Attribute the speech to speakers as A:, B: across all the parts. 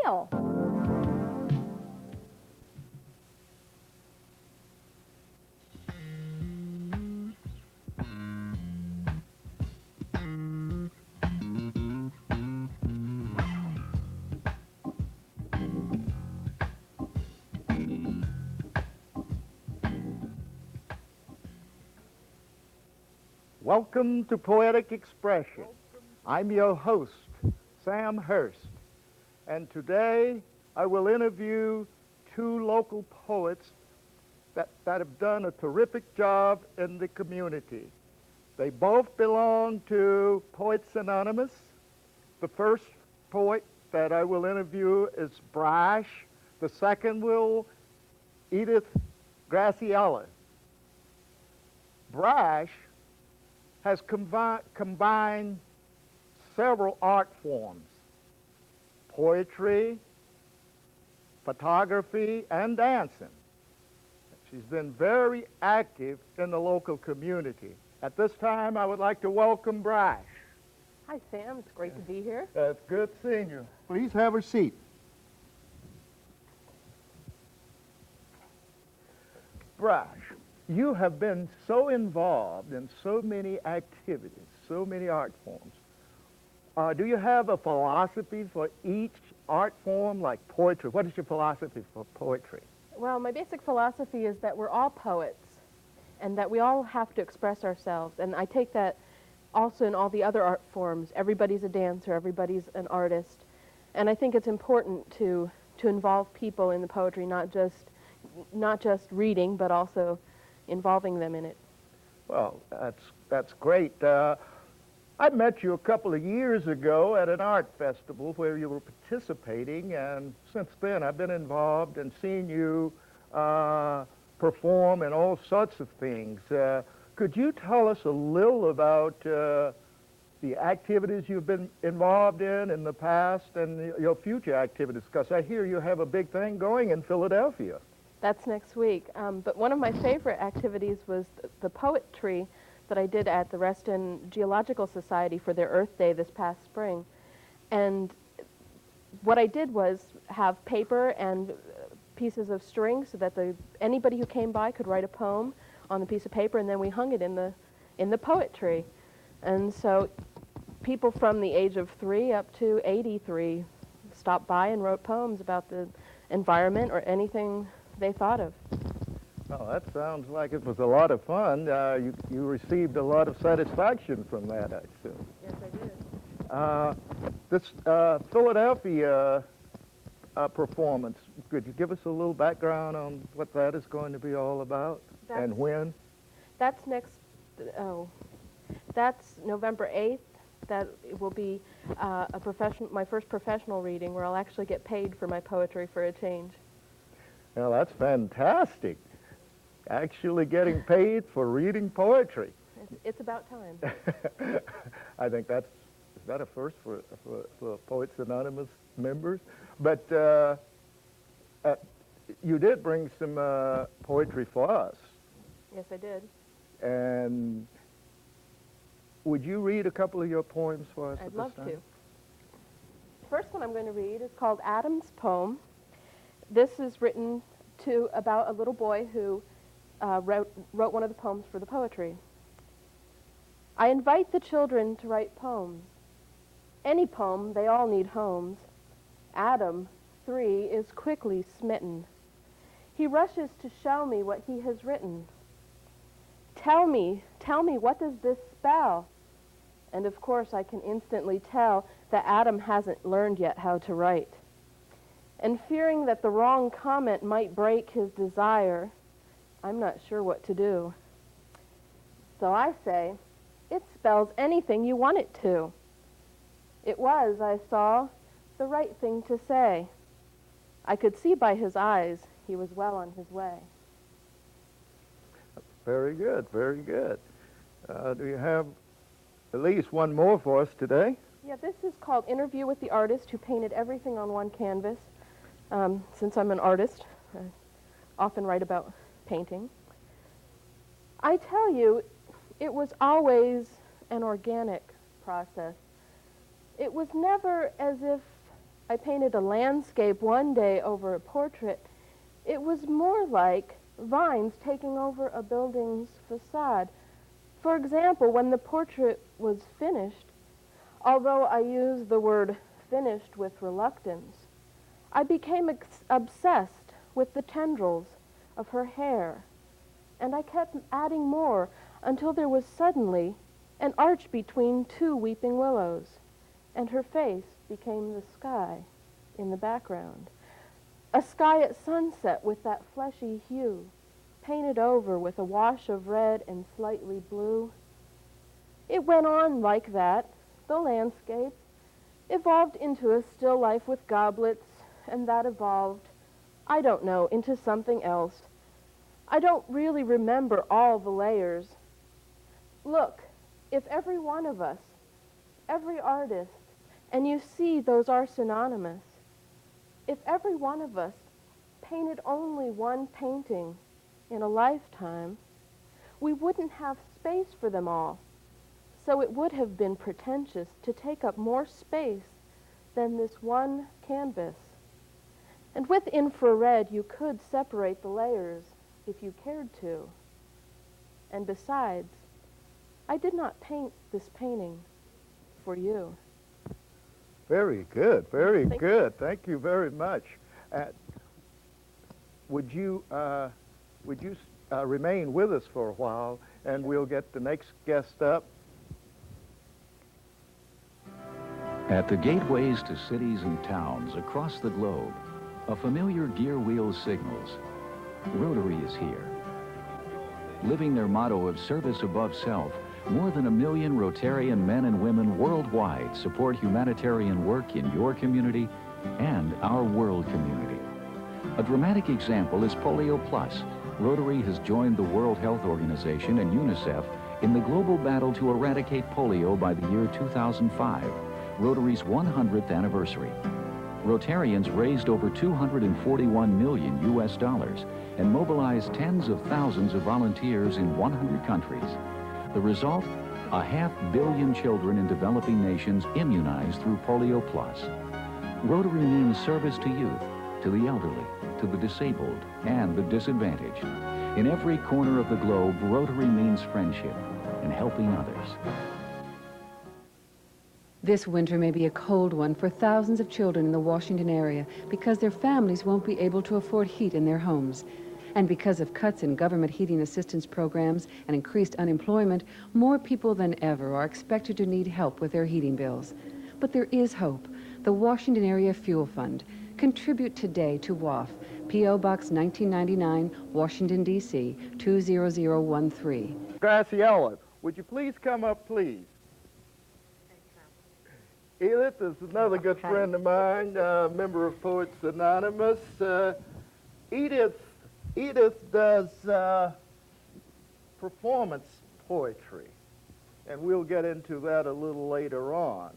A: Smile.
B: Welcome to Poetic Expression. I'm your host, Sam Hurst, and today I will interview two local poets that have done a terrific job in the community. They both belong to Poets Anonymous. The first poet that I will interview is Brash. The second will Edith Graciela. Brash has combined several art forms: poetry, photography, and dancing. She's been very active in the local community. At this time, I would like to welcome Brash.
A: Hi, Sam. It's great to be here.
B: It's good seeing you. Please have a seat. Brash, you have been so involved in so many activities, so many art forms. Do you have a philosophy for each art form, like poetry? What is your philosophy for poetry?
A: Well, my basic philosophy is that we're all poets and that we all have to express ourselves. And I take that also in all the other art forms. Everybody's a dancer, everybody's an artist. And I think it's important to involve people in the poetry, not just reading, but also involving them in it.
B: Well, that's great. I met you a couple of years ago at an art festival where you were participating, and since then I've been involved and seen you perform in all sorts of things. Could you tell us a little about the activities you've been involved in the past and your future activities? Because I hear you have a big thing going in Philadelphia.
A: That's next week. But one of my favorite activities was the poetry that I did at the Reston Geological Society for their Earth Day this past spring. And what I did was have paper and pieces of string so that anybody who came by could write a poem on the piece of paper, and then we hung it in the poetry. And so people from the age of 3 up to 83 stopped by and wrote poems about the environment or anything they thought of.
B: Oh, that sounds like it was a lot of fun. You received a lot of satisfaction from that, I assume.
A: Yes, I did.
B: This Philadelphia performance, could you give us a little background on what that is going to be all about and when?
A: That's that's November 8th. That will be my first professional reading where I'll actually get paid for my poetry for a change.
B: Well, that's fantastic. Actually getting paid for reading poetry.
A: It's about time.
B: I think is that a first for Poets Anonymous members? But you did bring some poetry for us.
A: Yes, I did.
B: And would you read a couple of your poems for us?
A: I'd love to. The first one I'm going to read is called Adam's Poem. This is written about a little boy who wrote one of the poems for the poetry. I invite the children to write poems. Any poem, they all need homes. Adam, 3, is quickly smitten. He rushes to show me what he has written. Tell me, what does this spell? And of course I can instantly tell that Adam hasn't learned yet how to write. And fearing that the wrong comment might break his desire, I'm not sure what to do. So I say, it spells anything you want it to. It was, I saw, the right thing to say. I could see by his eyes he was well on his way.
B: Very good, very good. Do you have at least one more for us today?
A: Yeah, this is called Interview with the Artist Who Painted Everything on One Canvas. Since I'm an artist, I often write about painting. I tell you, it was always an organic process. It was never as if I painted a landscape one day over a portrait. It was more like vines taking over a building's facade. For example, when the portrait was finished, although I use the word finished with reluctance, I became obsessed with the tendrils of her hair, and I kept adding more until there was suddenly an arch between two weeping willows, and her face became the sky in the background. A sky at sunset with that fleshy hue, painted over with a wash of red and slightly blue. It went on like that. The landscape evolved into a still life with goblets, and that evolved, I don't know, into something else. I don't really remember all the layers. Look, if every one of us, every artist, and you see those are synonymous, if every one of us painted only one painting in a lifetime, we wouldn't have space for them all. So it would have been pretentious to take up more space than this one canvas. And with infrared, you could separate the layers if you cared to. And besides, I did not paint this painting for you.
B: Very good, very
A: Thank
B: good. Thank you very much. Would you remain with us for a while, and we'll get the next guest up.
C: At the gateways to cities and towns across the globe, a familiar gear wheel signals. Rotary is here. Living their motto of service above self, more than 1 million Rotarian men and women worldwide support humanitarian work in your community and our world community. A dramatic example is Polio Plus. Rotary has joined the World Health Organization and UNICEF in the global battle to eradicate polio by the year 2005, Rotary's 100th anniversary. Rotarians raised over $241 million US and mobilized tens of thousands of volunteers in 100 countries. The result? 500 million children in developing nations immunized through Polio Plus. Rotary means service to youth, to the elderly, to the disabled, and the disadvantaged. In every corner of the globe, Rotary means friendship and helping others.
D: This winter may be a cold one for thousands of children in the Washington area because their families won't be able to afford heat in their homes. And because of cuts in government heating assistance programs and increased unemployment, more people than ever are expected to need help with their heating bills. But there is hope. The Washington Area Fuel Fund. Contribute today to WAF, P.O. Box 1999, Washington, D.C., 20013.
B: Graciela, would you please come up, please? Edith is another good friend of mine, member of Poets Anonymous. Edith does performance poetry, and we'll get into that a little later on.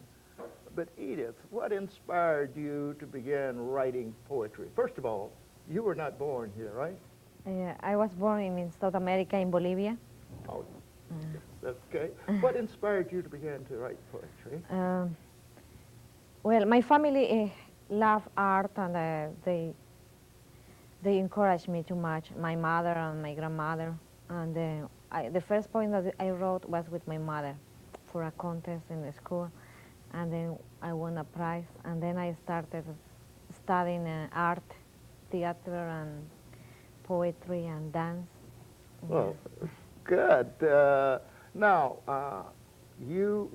B: But Edith, what inspired you to begin writing poetry? First of all, you were not born here, right?
E: I was born in South America, in Bolivia.
B: Oh, that's okay. What inspired you to begin to write poetry?
E: Well, my family love art, and they encouraged me too much. My mother and my grandmother. And the first poem that I wrote was with my mother for a contest in the school. And then I won a prize. And then I started studying art, theater, and poetry and dance.
B: Well, good. Now, you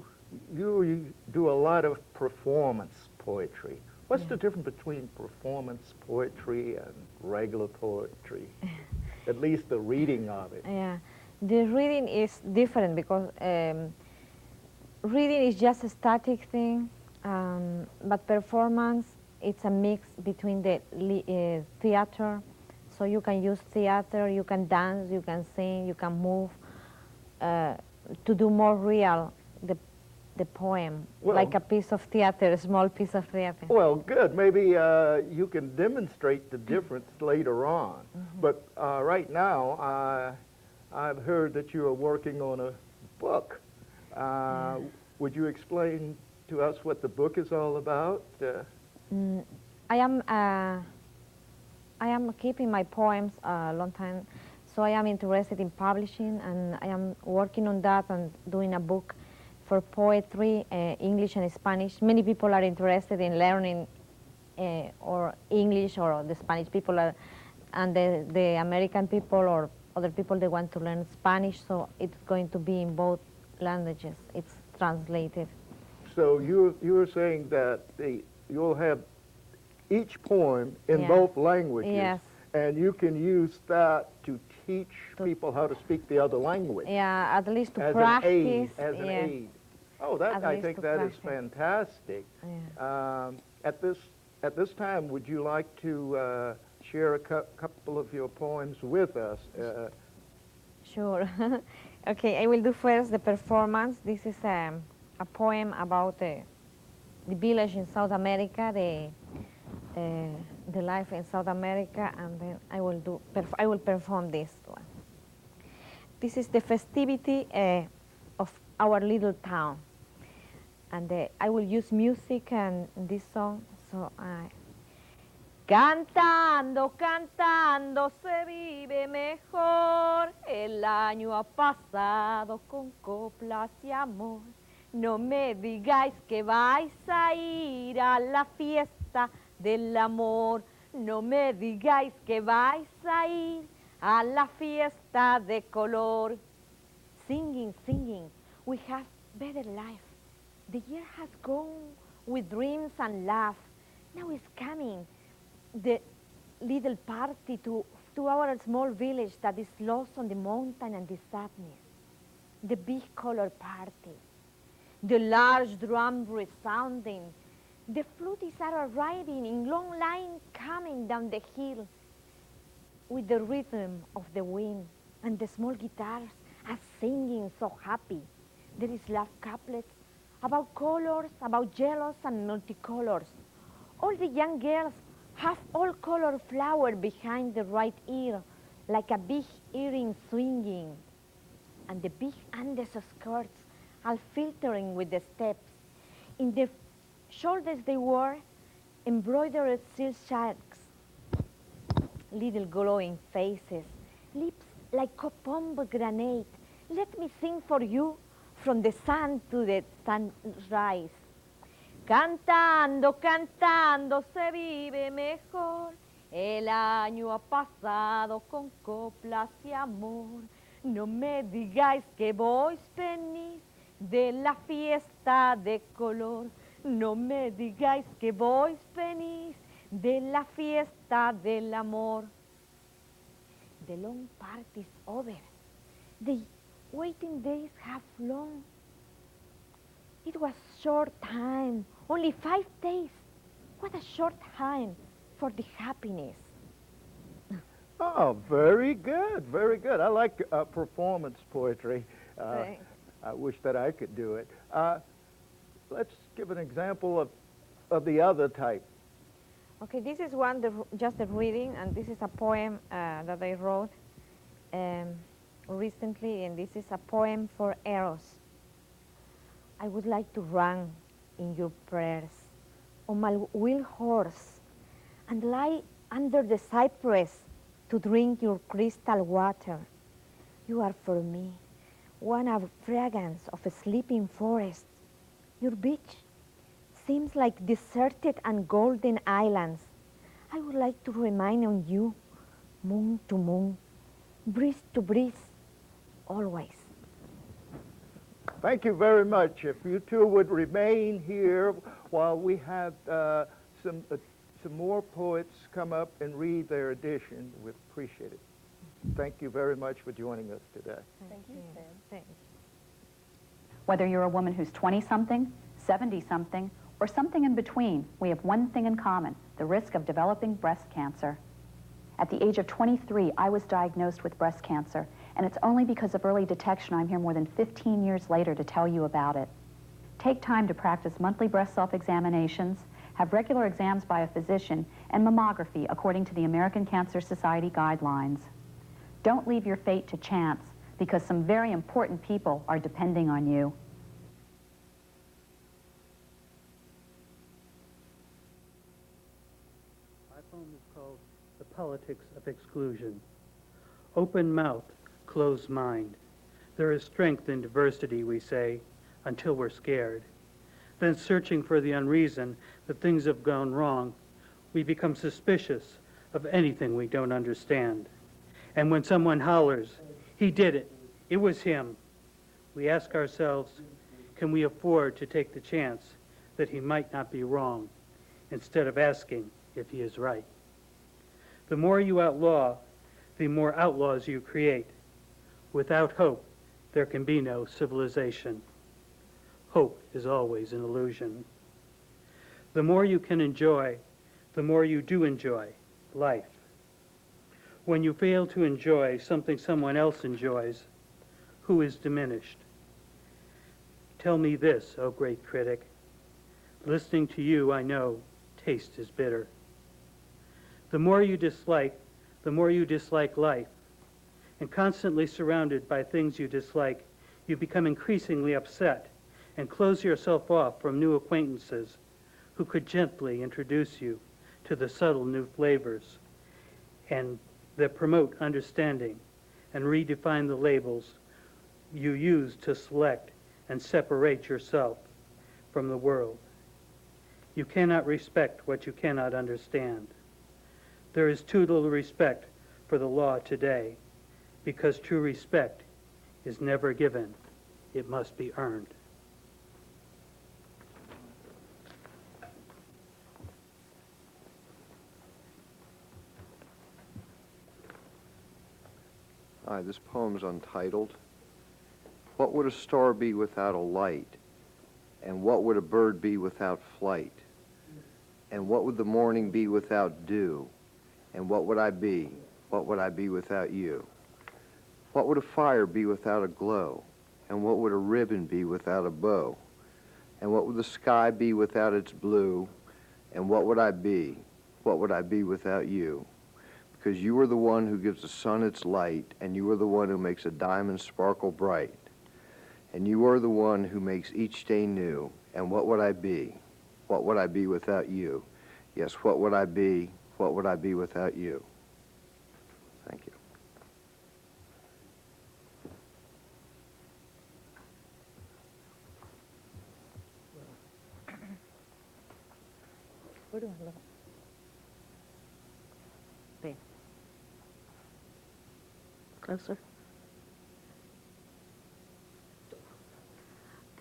B: do a lot of performance poetry. What's the difference between performance poetry and regular poetry? At least the reading of it.
E: Yeah, the reading is different because reading is just a static thing, but performance, it's a mix between the theater. So you can use theater, you can dance, you can sing, you can move to do more real the poem,
B: well,
E: like a piece of theater, a small piece of theater.
B: Well, good. Maybe you can demonstrate the difference later on. Mm-hmm. But right now, I've heard that you are working on a book.
E: Yeah.
B: Would you explain to us what the book is all about?
E: I am keeping my poems a long time, so I am interested in publishing, and I am working on that and doing a book for poetry, English and Spanish. Many people are interested in learning or English, or the Spanish people are, and the American people or other people, they want to learn Spanish, so it's going to be in both languages. It's translated.
B: So you're saying that you'll have each poem in
E: Yeah.
B: both languages,
E: Yes.
B: and you can use that to teach people how to speak the other language.
E: Yeah, at least to
B: As
E: practice.
B: an aid, as an
E: yeah.
B: aid. Oh, that
E: At
B: I
E: least
B: think
E: to
B: that is
E: practice.
B: fantastic.
E: Yeah.
B: At this time, would you like to share a couple of your poems with us?
E: Sure. Okay, I will do first the performance. This is a poem about the village in South America, the life in South America, and then I will perform this one. This is the festivity of our little town, and I will use music and this song. So cantando, cantando se vive mejor. El año ha pasado con coplas y amor. No me digáis que vais a ir a la fiesta del amor. No me digáis que vais a ir a la fiesta de color. Singing, singing, we have better life. The year has gone with dreams and laugh. Now is coming the little party to our small village that is lost on the mountain and the sadness. The big color party. The large drum resounding. The flutists are arriving in long line coming down the hill with the rhythm of the wind, and the small guitars are singing so happy. There is love couplets about colors, about yellows and multicolors. All the young girls have all color flower behind the right ear, like a big earring swinging. And the big Andes skirts are filtering with the steps. In the shoulders they wore embroidered silk shirts, little glowing faces, lips like pomegranate. Let me sing for you from the sun to the sunrise. Cantando, cantando se vive mejor. El año ha pasado con coplas y amor. No me digáis que vos venís de la fiesta de color. No me digáis que vos venís de la fiesta del amor. The long party's over. The waiting days have flown. It was short time, only 5 days. What a short time for the happiness.
B: Oh, very good, very good. I like performance poetry.
E: Thanks.
B: I wish that I could do it. Let's give an example of the other type.
E: Okay, this is one, just a reading, and this is a poem that I wrote recently, and this is a poem for Eros. I would like to run in your prayers on my wheel horse and lie under the cypress to drink your crystal water. You are for me one of fragrance of a sleeping forest. Your beach seems like deserted and golden islands. I would like to remain on you, moon to moon, breeze to breeze, always.
B: Thank you very much. If you two would remain here while we have some more poets come up and read their edition, we'd appreciate it. Thank you very much for joining us today.
A: Thank you, Sam.
E: Thanks.
F: Whether you're a woman who's 20-something, 70-something, or something in between, we have one thing in common, the risk of developing breast cancer. At the age of 23, I was diagnosed with breast cancer, and it's only because of early detection I'm here more than 15 years later to tell you about it. Take time to practice monthly breast self-examinations, have regular exams by a physician, and mammography according to the American Cancer Society guidelines. Don't leave your fate to chance, because some very important people are depending on you.
G: politics of exclusion. Open mouth, closed mind. There is strength in diversity, we say, until we're scared. Then searching for the unreason that things have gone wrong, we become suspicious of anything we don't understand. And when someone hollers, "He did it, it was him," we ask ourselves, can we afford to take the chance that he might not be wrong, instead of asking if he is right? The more you outlaw, the more outlaws you create. Without hope, there can be no civilization. Hope is always an illusion. The more you can enjoy, the more you do enjoy life. When you fail to enjoy something someone else enjoys, who is diminished? Tell me this, O great critic. Listening to you, I know, taste is bitter. The more you dislike life. And constantly surrounded by things you dislike, you become increasingly upset and close yourself off from new acquaintances who could gently introduce you to the subtle new flavors and that promote understanding and redefine the labels you use to select and separate yourself from the world. You cannot respect what you cannot understand. There is too little respect for the law today, because true respect is never given. It must be earned.
H: Hi, this poem's untitled. What would a star be without a light? And what would a bird be without flight? And what would the morning be without dew? And what would I be? What would I be without you? What would a fire be without a glow? And what would a ribbon be without a bow? And what would the sky be without its blue? And what would I be? What would I be without you? Because you are the one who gives the sun its light, and you are the one who makes a diamond sparkle bright. And you are the one who makes each day new. And what would I be? What would I be without you? Yes, what would I be? What would I be without you? Thank you.
E: Where do I look? There. Closer.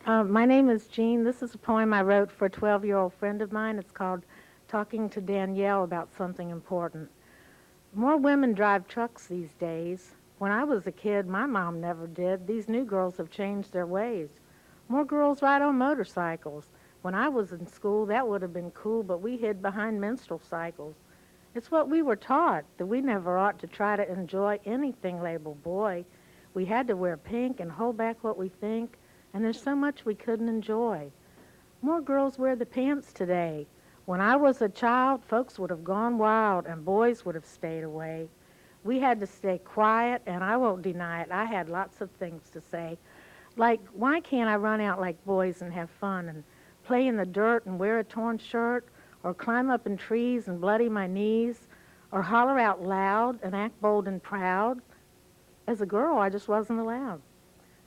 E: My name is Jean. This is a poem I wrote for a 12-year-old friend of mine. It's called Talking to Danielle About Something Important. More women drive trucks these days. When I was a kid, my mom never did. These new girls have changed their ways. More girls ride on motorcycles. When I was in school, that would have been cool, but we hid behind menstrual cycles. It's what we were taught, that we never ought to try to enjoy anything labeled boy. We had to wear pink and hold back what we think, and there's so much we couldn't enjoy. More girls wear the pants today. When I was a child, folks would have gone wild and boys would have stayed away. We had to stay quiet, and I won't deny it. I had lots of things to say. Like, why can't I run out like boys and have fun and play in the dirt and wear a torn shirt, or climb up in trees and bloody my knees, or holler out loud and act bold and proud? As a girl, I just wasn't allowed.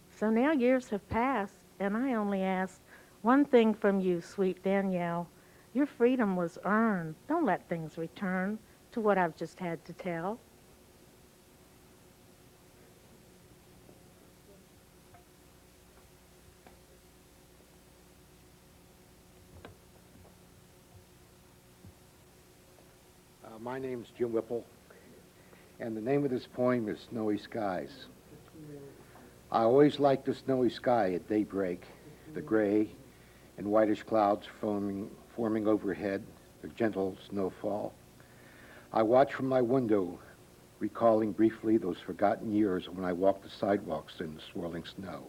E: So now years have passed, and I only ask one thing from you, sweet Danielle. Your freedom was earned. Don't let things return to what I've just had to tell.
I: My name's Jim Whipple, and the name of this poem is Snowy Skies. I always liked the snowy sky at daybreak, the gray and whitish clouds forming overhead, the gentle snowfall. I watch from my window, recalling briefly those forgotten years when I walked the sidewalks in the swirling snow.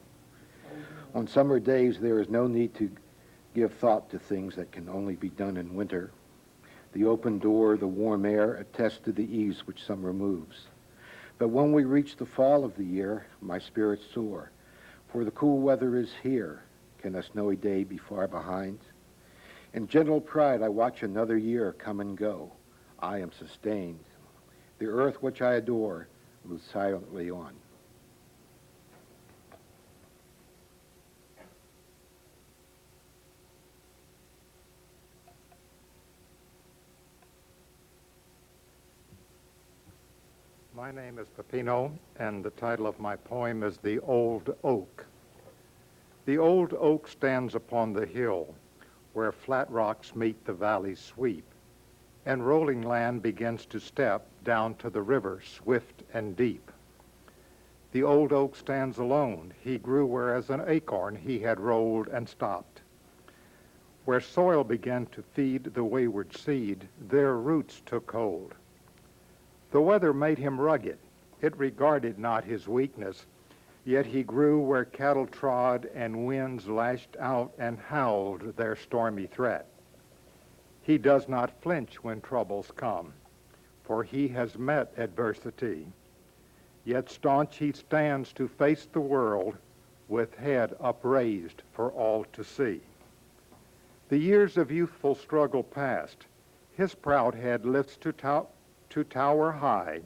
I: On summer days, there is no need to give thought to things that can only be done in winter. The open door, the warm air attest to the ease which summer moves. But when we reach the fall of the year, my spirits soar, for the cool weather is here. Can a snowy day be far behind? In gentle pride, I watch another year come and go. I am sustained. The earth which I adore moves silently on.
J: My name is Peppino, and the title of my poem is The Old Oak. The old oak stands upon the hill, where flat rocks meet the valley's sweep, and rolling land begins to step down to the river, swift and deep. The old oak stands alone. He grew where as an acorn he had rolled and stopped. Where soil began to feed the wayward seed, their roots took hold. The weather made him rugged. It regarded not his weakness, yet he grew where cattle trod and winds lashed out and howled their stormy threat. He does not flinch when troubles come, for he has met adversity. Yet staunch he stands to face the world with head upraised for all to see. The years of youthful struggle past, his proud head lifts to tower high.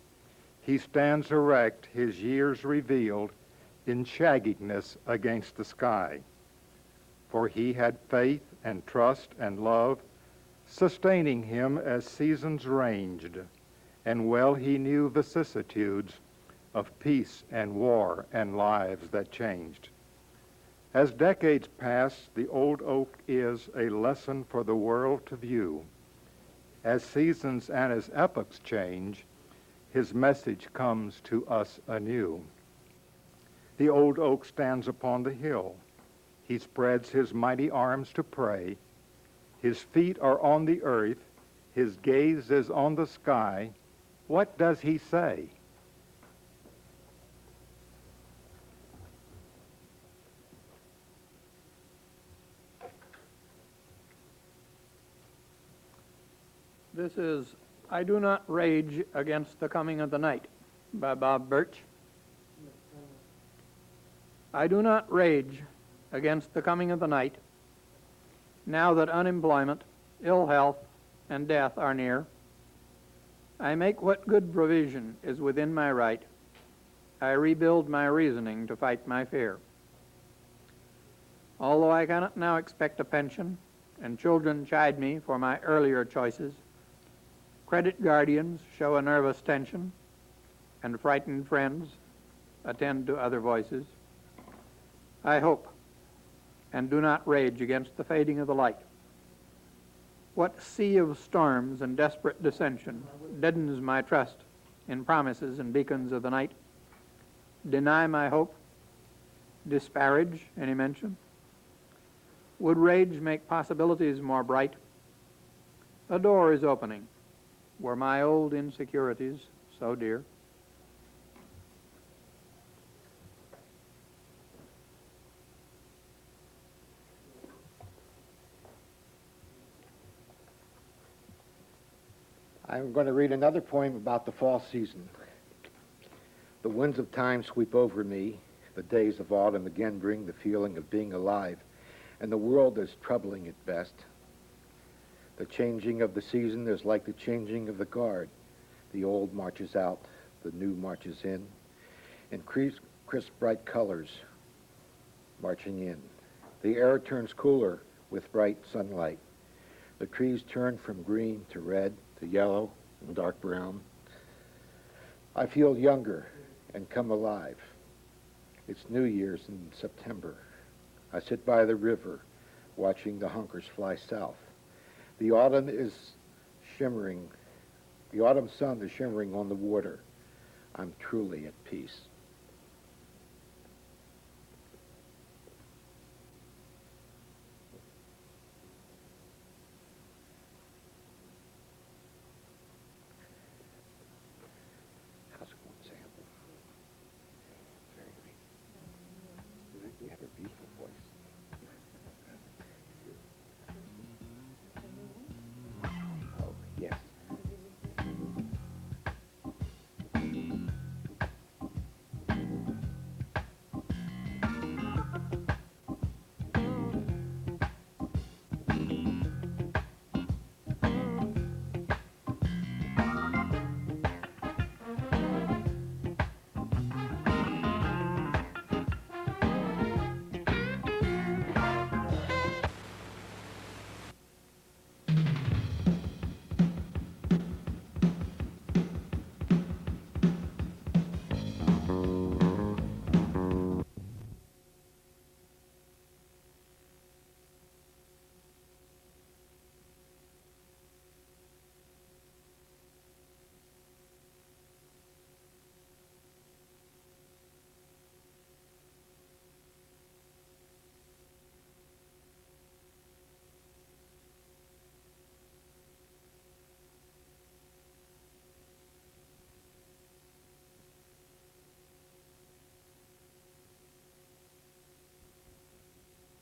J: He stands erect, his years revealed in shagginess against the sky. For he had faith and trust and love, sustaining him as seasons ranged, and well he knew vicissitudes of peace and war and lives that changed. As decades pass, the old oak is a lesson for the world to view. As seasons and as epochs change, his message comes to us anew. The old oak stands upon the hill. He spreads his mighty arms to pray. His feet are on the earth. His gaze is on the sky. What does he say?
K: This is I Do Not Rage Against the Coming of the Night by Bob Birch. I do not rage against the coming of the night, now that unemployment, ill health, and death are near. I make what good provision is within my right. I rebuild my reasoning to fight my fear. Although I cannot now expect a pension, and children chide me for my earlier choices, credit guardians show a nervous tension, and frightened friends attend to other voices, I hope, and do not rage against the fading of the light. What sea of storms and desperate dissension deadens my trust in promises and beacons of the night? Deny my hope? Disparage any mention? Would rage make possibilities more bright? A door is opening, were my old insecurities so dear?
I: I'm going to read another poem about the fall season. The winds of time sweep over me. The days of autumn again bring the feeling of being alive, and the world is troubling at best. The changing of the season is like the changing of the guard. The old marches out, the new marches in crisp, bright colors marching in. The air turns cooler with bright sunlight. The trees turn from green to red, to yellow and dark brown. I feel younger and come alive. It's New Year's in September. I sit by the river, watching the hunkers fly south. The autumn is shimmering. The autumn sun is shimmering on the water. I'm truly at peace. How's it going, Sam? Very nice. You have a beautiful